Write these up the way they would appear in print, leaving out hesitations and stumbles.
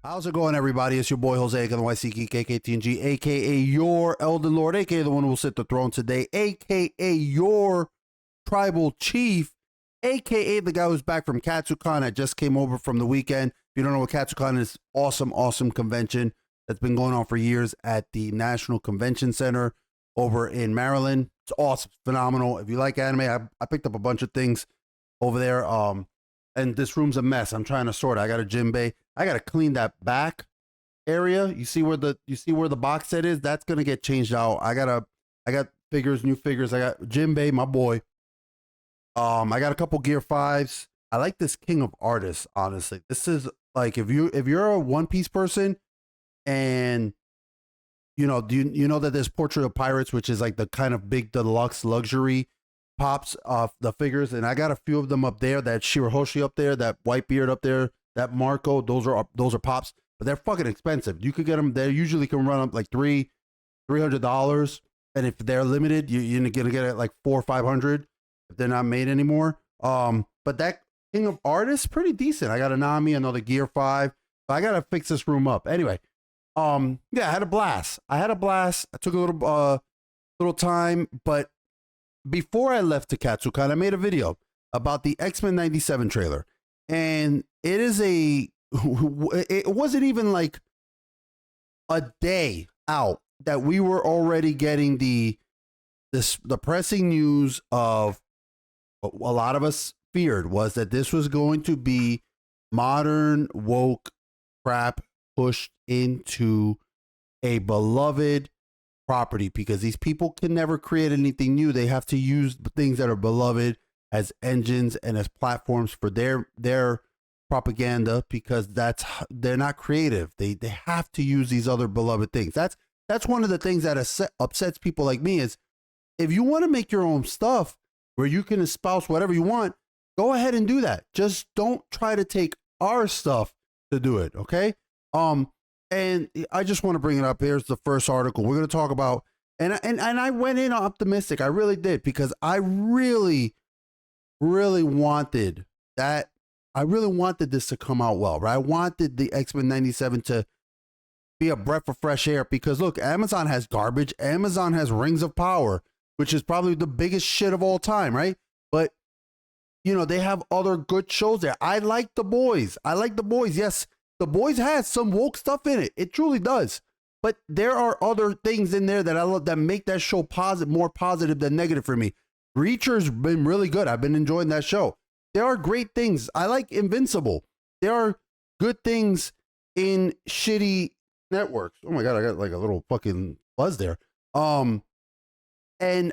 How's it going, everybody? It's your boy Jose, aka TheNYCGeek, aka TNG, aka your Elden Lord, aka the one who will sit the throne today, aka your tribal chief, aka the guy who's back from KatsuCon. I just came over from the weekend. If you don't know what KatsuCon is, awesome convention that's been going on for years at the National Convention Center over in Maryland. It's awesome, phenomenal. If you like anime, I picked up a bunch of things over there. And this room's a mess. I'm trying to sort it. I got a gym bay. I got to clean that back area. You see where the box set is? That's gonna get changed out. I got figures, new figures. I got Jim Bay, my boy. I got a couple Gear 5s. I like this King of Artists, honestly. This is like if you're a One Piece person and you know that there's Portrait of Pirates, which is like the kind of big deluxe luxury pops of the figures, and I got a few of them up there. That Shirahoshi up there, that Whitebeard up there, that Marco. Those are pops, but they're fucking expensive. You could get them. They usually can run up like $300, and if they're limited, you're gonna get it like $400 or $500 if they're not made anymore. But that King of Artists pretty decent. I got a Nami, another Gear 5. But I gotta fix this room up anyway. Yeah, I had a blast. I took a little time, but before I left to KatsuCon, I made a video about the XMen 97 trailer. And it wasn't even like a day out that we were already getting the pressing news of what a lot of us feared was that this was going to be modern woke crap pushed into a beloved property, because these people can never create anything new. They have to use things that are beloved as engines and as platforms for their propaganda, because they're not creative. They have to use these other beloved things. That's one of the things that upsets people like me is, if you want to make your own stuff where you can espouse whatever you want, go ahead and do that. Just don't try to take our stuff to do it, okay? And I just want to bring it up. Here's the first article we're going to talk about. And I went in optimistic. I really did, because I really wanted that. I really wanted this to come out well, right? I wanted the XMen 97 to be a breath of fresh air, because look, Amazon has garbage. Amazon has Rings of Power, which is probably the biggest shit of all time, right? But, you know, they have other good shows there. I like The Boys. Yes, The Boys has some woke stuff in it. It truly does. But there are other things in there that I love that make that show more positive than negative for me. Reacher's been really good. I've been enjoying that show. There are great things. I like Invincible. There are good things in shitty networks. Oh my God, I got like a little fucking buzz there. And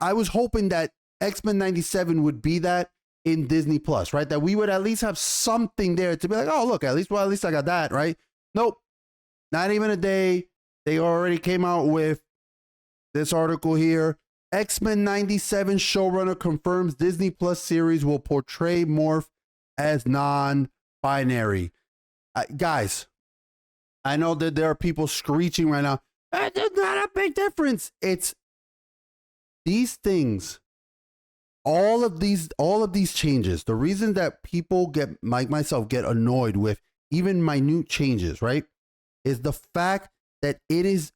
I was hoping that X-Men 97 would be that in Disney Plus, right? That we would at least have something there to be like, oh, look, at least I got that, right? Nope. Not even a day. They already came out with this article here. X-Men 97 showrunner confirms Disney Plus series will portray Morph as non-binary. Guys, I know that there are people screeching right now, there's not a big difference. It's these things. All of these changes, the reason that people like myself get annoyed with even minute changes, right, is the fact that it is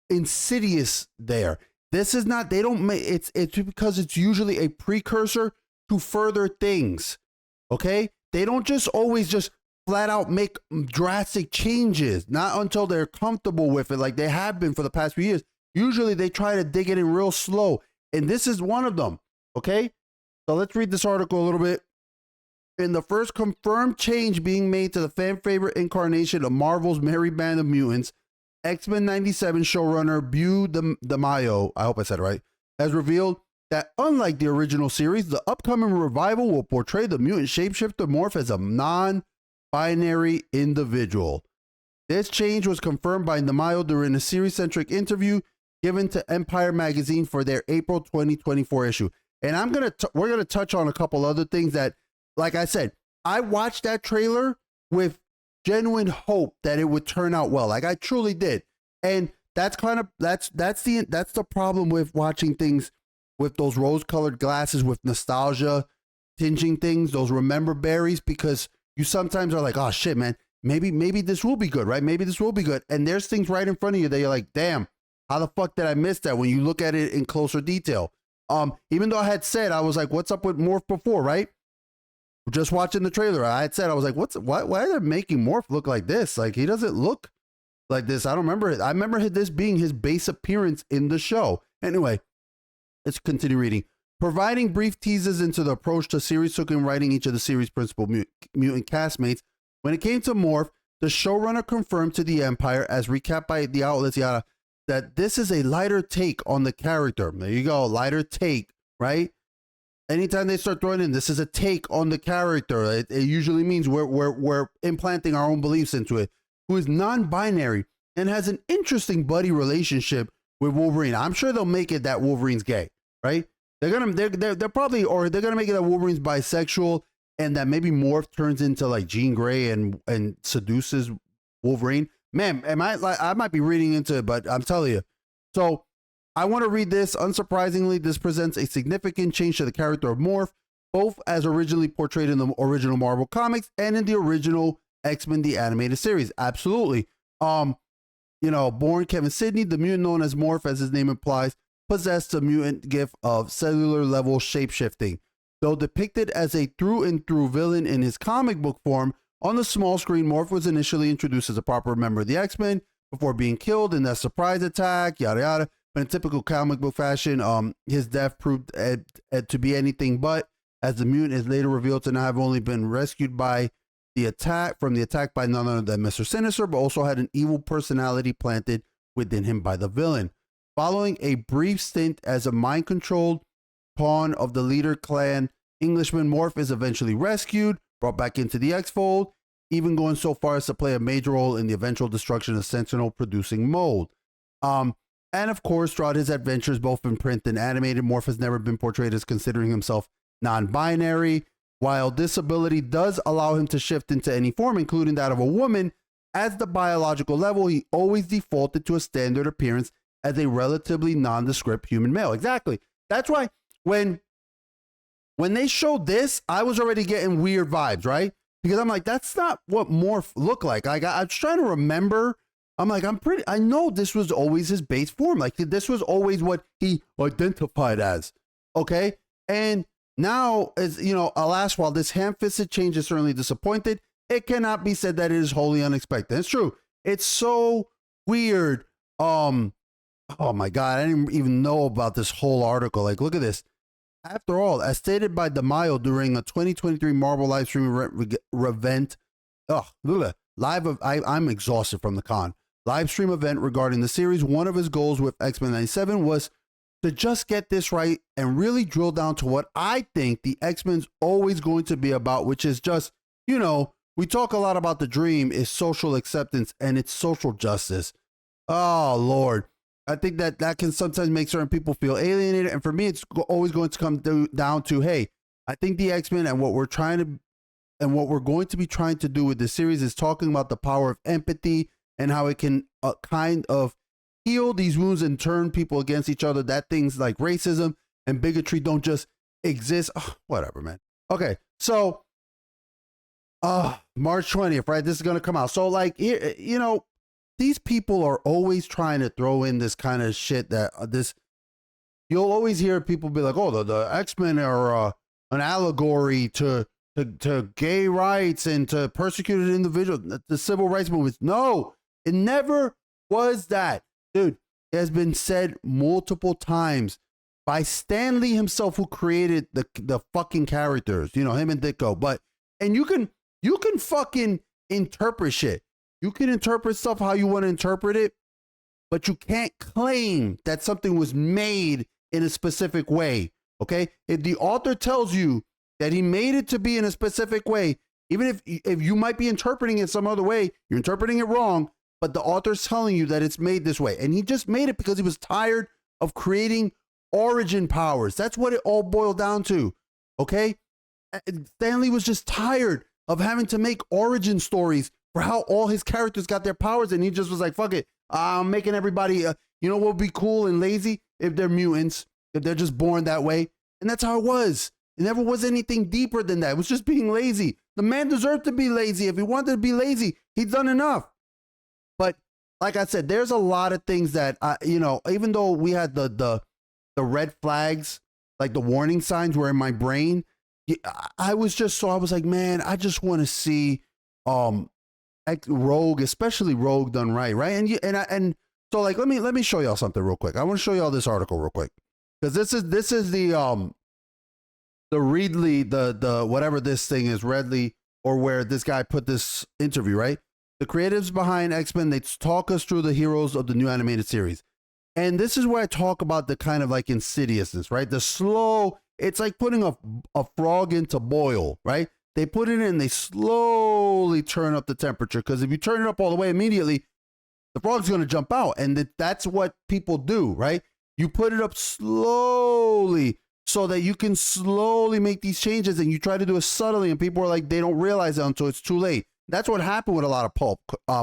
insidious there. This is not, they don't make, it's because it's usually a precursor to further things, okay? They don't just always just flat out make drastic changes, not until they're comfortable with it, like they have been for the past few years. Usually they try to dig it in real slow. And this is one of them, okay? So let's read this article a little bit. In the first confirmed change being made to the fan favorite incarnation of Marvel's Merry Band of Mutants, X-Men 97 showrunner Bu DeMaio, I hope I said it right, has revealed that unlike the original series, the upcoming revival will portray the mutant shapeshifter Morph as a non-binary individual. This change was confirmed by DeMaio during a series-centric interview given to Empire magazine for their April 2024 issue. And we're gonna touch on a couple other things that, like I said, I watched that trailer with genuine hope that it would turn out well. Like I truly did. And that's the problem with watching things with those rose-colored glasses with nostalgia tinging things, those remember berries, because you sometimes are like, oh shit, man, maybe this will be good, right? Maybe this will be good. And there's things right in front of you that you're like, damn, how the fuck did I miss that when you look at it in closer detail? Even though I had said, I was like, what's up with Morph before, right? Just watching the trailer, I had said, I was like, why are they making Morph look like this? Like, he doesn't look like this. I don't remember it. I remember this being his base appearance in the show. Anyway, let's continue reading. Providing brief teases into the approach to series took in writing each of the series' principal mutant castmates. When it came to Morph, the showrunner confirmed to the Empire, as recapped by the outlets, that this is a lighter take on the character. There you go, lighter take, right? Anytime they start throwing in, this is a take on the character, it usually means we're implanting our own beliefs into it, who is non-binary and has an interesting buddy relationship with Wolverine. I'm sure they'll make it that Wolverine's gay, right? They're gonna make it that Wolverine's bisexual and that maybe Morph turns into like Jean Grey and seduces Wolverine. Man, I might be reading into it, but I'm telling you. So I want to read this. Unsurprisingly, this presents a significant change to the character of Morph, both as originally portrayed in the original Marvel comics and in the original X-Men the animated series. Absolutely. Born Kevin Sidney, the mutant known as Morph, as his name implies, possessed a mutant gift of cellular level shapeshifting. Though depicted as a through and through villain in his comic book form, on the small screen, Morph was initially introduced as a proper member of the X-Men before being killed in that surprise attack, yada yada. But in typical comic book fashion, his death proved to be anything but, as the mutant is later revealed to not have only been rescued by the attack by none other than Mr. Sinister, but also had an evil personality planted within him by the villain. Following a brief stint as a mind-controlled pawn of the leader clan Englishman, Morph is eventually rescued, brought back into the X-Fold, even going so far as to play a major role in the eventual destruction of Sentinel-producing mold. And of course, throughout his adventures, both in print and animated, Morph has never been portrayed as considering himself non-binary. While this ability does allow him to shift into any form, including that of a woman, at the biological level, he always defaulted to a standard appearance as a relatively nondescript human male. Exactly. That's why when they showed this, I was already getting weird vibes, right? Because I'm like, that's not what Morph looked like. I was trying to remember. I'm like, I know this was always his base form. Like, this was always what he identified as. Okay. And now, as you know, alas, while this ham-fisted change is certainly disappointed, it cannot be said that it is wholly unexpected. It's true. It's so weird. Oh my God. I didn't even know about this whole article. Like, look at this. After all, as stated by DeMaio during a 2023 Marvel live stream event, I'm exhausted from the con. Live stream event regarding the series, one of his goals with X-Men 97 was to just get this right and really drill down to what I think the X-Men's always going to be about, which is just, we talk a lot about the dream is social acceptance and it's social justice. Oh, Lord. I think that can sometimes make certain people feel alienated. And for me, it's always going to come down to, hey, I think the X-Men and what we're going to be trying to do with this series is talking about the power of empathy and how it can kind of heal these wounds and turn people against each other, that things like racism and bigotry don't just exist. Whatever, man. Okay, so March 20th, right? This is going to come out. So, like, these people are always trying to throw in this kind of shit that you'll always hear people be like, oh, the X-Men are an allegory to gay rights and to persecuted individuals, the civil rights movements. No, it never was that. Dude, it has been said multiple times by Stan Lee himself, who created the fucking characters, him and Ditko. And you can fucking interpret shit. You can interpret stuff how you want to interpret it, but you can't claim that something was made in a specific way. Okay? If the author tells you that he made it to be in a specific way, even if you might be interpreting it some other way, you're interpreting it wrong, but the author's telling you that it's made this way. And he just made it because he was tired of creating origin powers. That's what it all boiled down to. Okay? Stan Lee was just tired of having to make origin stories for how all his characters got their powers. And he just was like, fuck it. I'm making everybody, what would be cool and lazy? If they're mutants, if they're just born that way. And that's how it was. It never was anything deeper than that. It was just being lazy. The man deserved to be lazy. If he wanted to be lazy, he'd done enough. But like I said, there's a lot of things that, even though we had the red flags, like the warning signs were in my brain, I was like, man, I just want to see Rogue, especially Rogue done right. And so like, let me show y'all something real quick. I want to show y'all this article real quick. Because this is the Readly, the whatever this thing is, Redley, or where this guy put this interview, right? The creatives behind XMen, they talk us through the heroes of the new animated series. And this is where I talk about the kind of like insidiousness, right? The slow, it's like putting a frog into boil, right? They put it in, they slowly turn up the temperature, because if you turn it up all the way immediately, the frog's going to jump out. And that's what people do, right? You put it up slowly so that you can slowly make these changes, and you try to do it subtly, and people are like, they don't realize it until it's too late. That's what happened with a lot of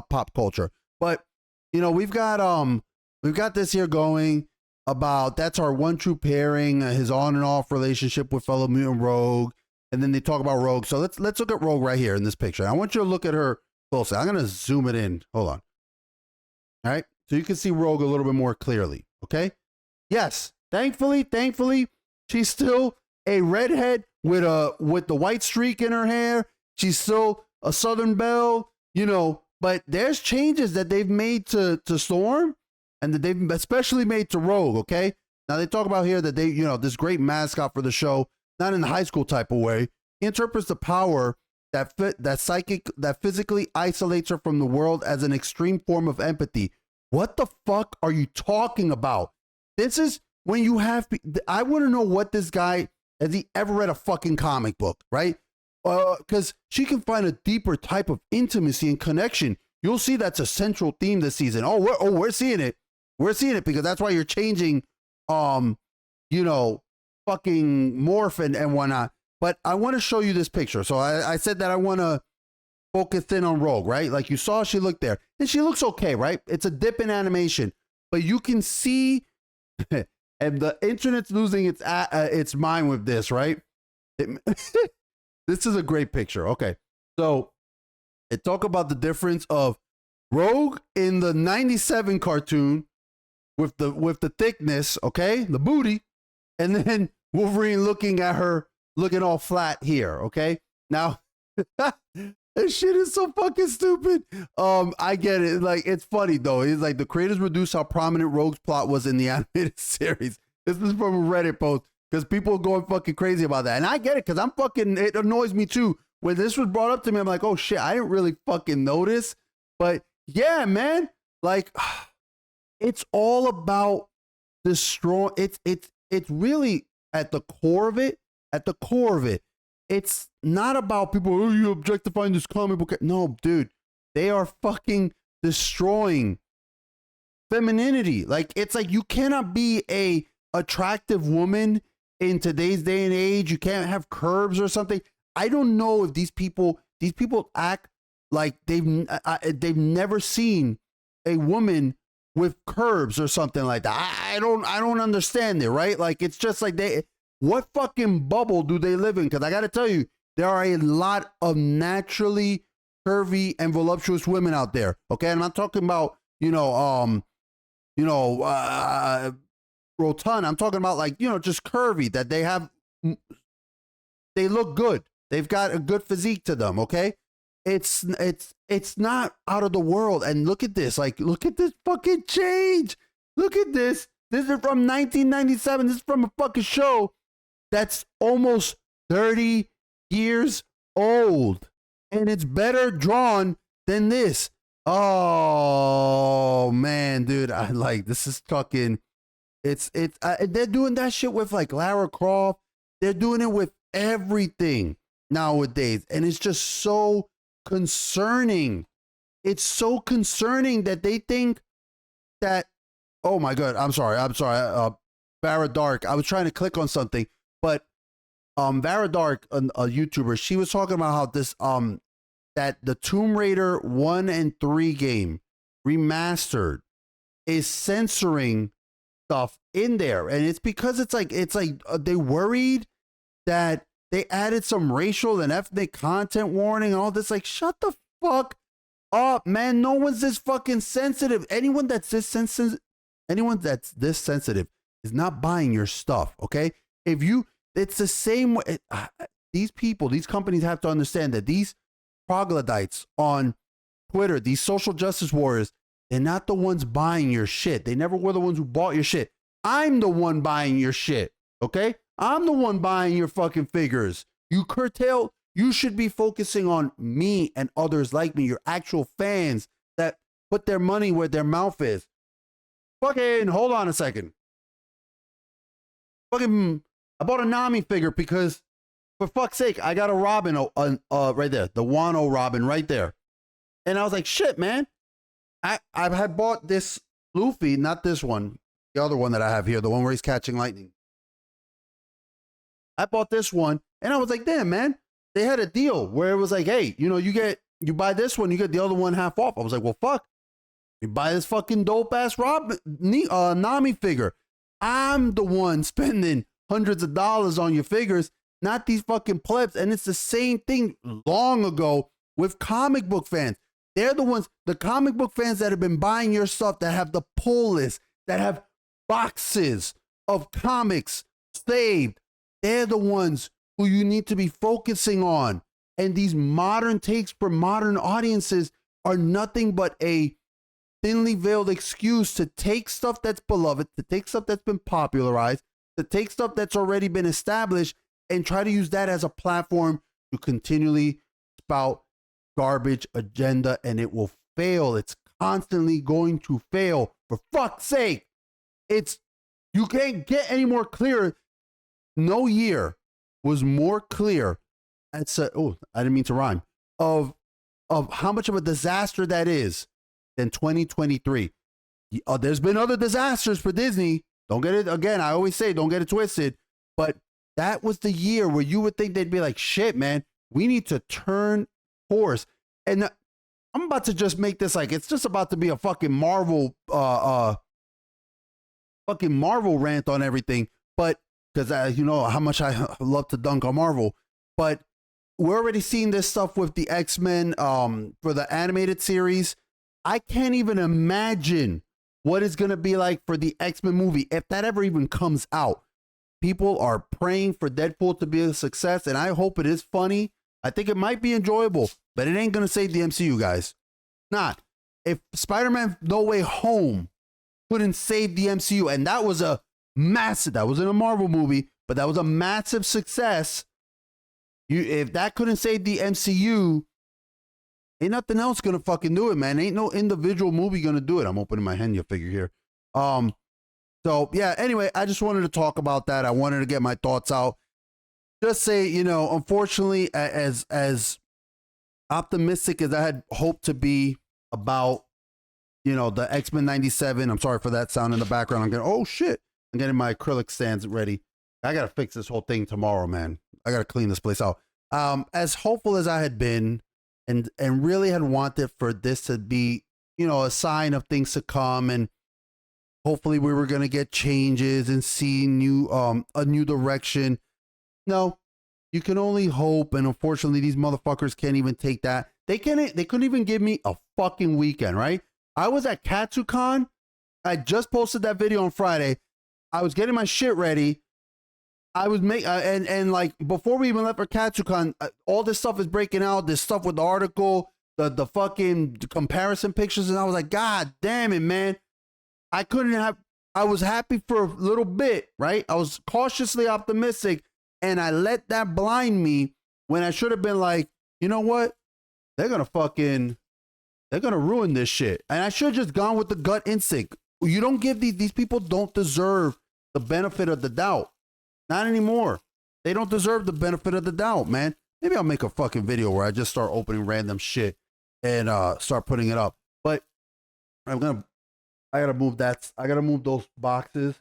pop culture. But, we've got this here going about, that's our one true pairing, his on and off relationship with fellow mutant Rogue. And then they talk about Rogue. So let's look at Rogue right here in this picture. I want you to look at her closely. I'm going to zoom it in. Hold on. All right. So you can see Rogue a little bit more clearly. Okay. Yes. Thankfully, she's still a redhead with the white streak in her hair. She's still a Southern belle, but there's changes that they've made to Storm, and that they've especially made to Rogue. Okay. Now they talk about here that they, this great mascot for the show, not in the high school type of way, interprets the power that physically isolates her from the world as an extreme form of empathy. What the fuck are you talking about? This is when you have, I want to know what this guy, has he ever read a fucking comic book, right? Because she can find a deeper type of intimacy and connection. You'll see that's a central theme this season. We're seeing it. We're seeing it, because that's why you're changing, fucking Morph and whatnot. But I want to show you this picture. So I said that I want to focus in on Rogue, right? Like you saw, she looked there, and she looks okay, right? It's a dip in animation, but you can see, and the internet's losing its mind with this, right? This is a great picture. Okay, so it talk about the difference of Rogue in the '97 cartoon with the thickness, okay, the booty, and then Wolverine looking at her looking all flat here. Okay, now this shit is so fucking stupid. I get it. Like, it's funny though. It's like the creators reduced how prominent Rogue's plot was in the animated series. This is from a Reddit post, because people are going fucking crazy about that, and I get it, because it annoys me too. When this was brought up to me, I'm like, oh shit, I didn't really fucking notice. But yeah, man, like, it's all about destroying. It's really at the core of it. At the core of it, it's not about people, oh, you objectifying this comic book. No, dude, they are fucking destroying femininity. Like, it's like, you cannot be a attractive woman in today's day and age. You can't have curves or something. I don't know if these people act like they've never seen a woman with curves or something like that. I don't understand it, right? Like, it's just like, what fucking bubble do they live in? Because I got to tell you, there are a lot of naturally curvy and voluptuous women out there. Okay, and I'm not talking about rotund. I'm talking about, like, just curvy, that they look good. They've got a good physique to them. Okay, it's not out of the world. And look at this. Like, look at this fucking change. Look at this. This is from 1997. This is from a fucking show that's almost 30 years old, and it's better drawn than this. Oh man, dude, I like, this is fucking, they're doing that shit with, like, Lara Croft. They're doing it with everything nowadays, and it's just so concerning. It's so concerning that they think that, oh my god, I'm sorry, Vera Dark, I was trying to click on something. But Vera Dark, a YouTuber, she was talking about how this that the Tomb Raider 1 and 3 game remastered is censoring stuff in there, and it's because it's like they worried that they added some racial and ethnic content warning and all this. Like, shut the fuck up, man. No one's this fucking sensitive. Anyone that's this sensitive is not buying your stuff, okay? It's the same way. These people, these companies have to understand that these troglodytes on Twitter, these social justice warriors, they're not the ones buying your shit. They never were the ones who bought your shit. I'm the one buying your shit, okay? I'm the one buying your fucking figures. You should be focusing on me and others like me, your actual fans that put their money where their mouth is. Fucking, hold on a second. Fucking, I bought a Nami figure because, for fuck's sake, I got a Robin right there, the Wano Robin right there. And I was like, shit, man. I had bought this Luffy, not this one, the other one that I have here, the one where he's catching lightning. I bought this one, and I was like, damn, man. They had a deal where it was like, hey, you buy this one, you get the other one half off. I was like, well, fuck. You buy this fucking dope ass Nami figure. I'm the one spending hundreds of dollars on your figures, not these fucking plebs. And it's the same thing long ago with comic book fans. They're the ones, the comic book fans that have been buying your stuff, that have the pull list, that have boxes of comics saved. They're the ones who you need to be focusing on. And these modern takes for modern audiences are nothing but a thinly veiled excuse to take stuff that's beloved, to take stuff that's been popularized, to take stuff that's already been established and try to use that as a platform to continually spout garbage agenda, and it will fail. It's constantly going to fail. For fuck's sake. You can't get any more clear. No year was more clear. I didn't mean to rhyme. Of how much of a disaster that is than 2023. There's been other disasters for Disney. Don't get it, again, I always say, don't get it twisted. But that was the year where you would think they'd be like, shit, man, we need to turn course. And I'm about to just make this like, it's just about to be a fucking Marvel rant on everything. But because you know how much I love to dunk on Marvel. But we're already seeing this stuff with the X-Men for the animated series. I can't even imagine what it's going to be like for the X-Men movie, if that ever even comes out. People are praying for Deadpool to be a success, and I hope it is funny. I think it might be enjoyable, but it ain't going to save the MCU, guys. Not. If Spider-Man No Way Home couldn't save the MCU, and that was a massive, that wasn't a Marvel movie, but that was a massive success. If that couldn't save the MCU, ain't nothing else gonna fucking do it, man. Ain't no individual movie gonna do it. I'm opening my Henya figure here. So yeah, anyway, I just wanted to talk about that. I wanted to get my thoughts out. Just say, you know, unfortunately, as optimistic as I had hoped to be about, you know, the X-Men 97. I'm sorry for that sound in the background. I'm getting, oh shit. I'm getting my acrylic stands ready. I gotta fix this whole thing tomorrow, man. I gotta clean this place out. As hopeful as I had been, and really had wanted for this to be, you know, a sign of things to come, and hopefully we were gonna get changes and see a new direction. No, you can only hope, and unfortunately, these motherfuckers can't even take that. They couldn't even give me a fucking weekend, right? I was at KatsuCon. I just posted that video on Friday. I was getting my shit ready. I was and like before we even left for KatsuCon, all this stuff is breaking out. This stuff with the article, the fucking comparison pictures, and I was like, God damn it, man! I was happy for a little bit, right? I was cautiously optimistic, and I let that blind me when I should have been like, you know what? They're gonna ruin this shit, and I should have just gone with the gut instinct. You don't give these people don't deserve the benefit of the doubt. Not anymore. They don't deserve the benefit of the doubt, man. Maybe I'll make a fucking video where I just start opening random shit and start putting it up. But I gotta move that. I gotta move those boxes,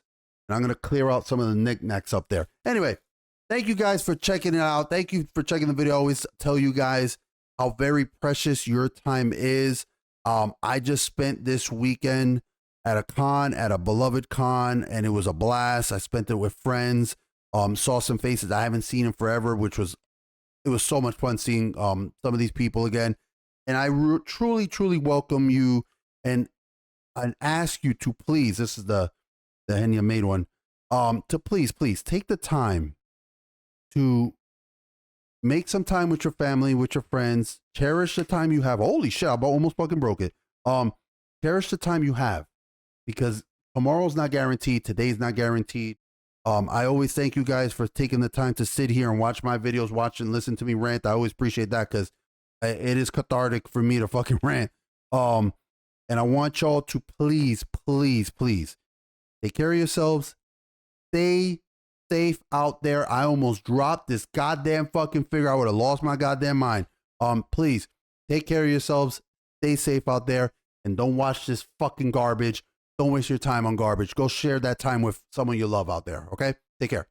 and I'm gonna clear out some of the knickknacks up there. Anyway, thank you guys for checking it out. Thank you for checking the video. I always tell you guys how very precious your time is. I just spent this weekend at a con, at a beloved con, and it was a blast. I spent it with friends. Saw some faces I haven't seen in forever, it was so much fun seeing some of these people again. And I truly, truly welcome you and ask you to please, this is the Henya made one, to please take the time to make some time with your family, with your friends. Cherish the time you have. Holy shit, I almost fucking broke it. Cherish the time you have, because tomorrow's not guaranteed. Today's not guaranteed. I always thank you guys for taking the time to sit here and watch my videos, watch and listen to me rant. I always appreciate that, because it is cathartic for me to fucking rant. And I want y'all to please take care of yourselves. Stay safe out there. I almost dropped this goddamn fucking figure. I would have lost my goddamn mind. Please take care of yourselves. Stay safe out there, and don't watch this fucking garbage. Don't waste your time on garbage. Go share that time with someone you love out there. Okay? Take care.